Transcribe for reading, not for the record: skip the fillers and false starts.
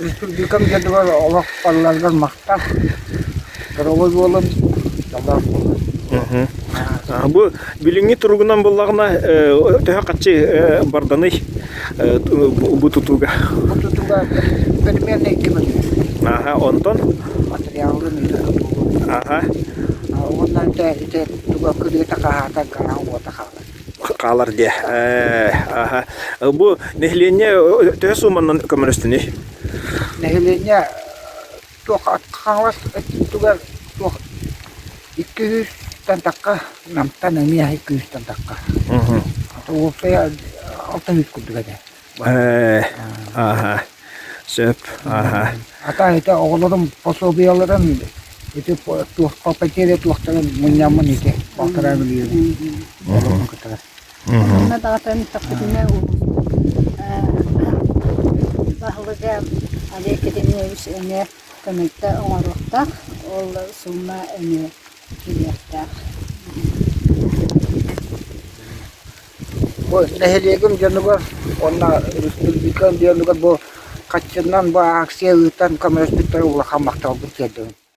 Республикам жерде бар олақ балалардан мақтан. Кыровой болын, жалдар болын. Бу билинги тургунан боллагына төһө качы барданы бу тутуга. Бұл тұтуға переменный екемен. Онтон. Материалды нейді. Ондан тұтуға күрге тақағатан қарау ота қағылар. Қалар де. Бу нехлене төһө суманнан көмөрөстүнү. Нехлене тоқ атқаңлас тұтуға тоқ 200 тантаққа, намтан әме 200 тантаққа. Олсая 600 күндіға де. Сөп. Ата это оғылырым пособияларын это попатере туақтарын мұнямын ете. Балтыра білейді. Ona dağıtan takdime o bahlıca Akademiya üzerine kömekte onarlıkta ol sunma ene kiliyakta. Bu neheliyegim canı var. Ona Respublikan diyanı var bu kaçından bu aksiye ıtan kamerası bir tarafı ulaşamakta oldu.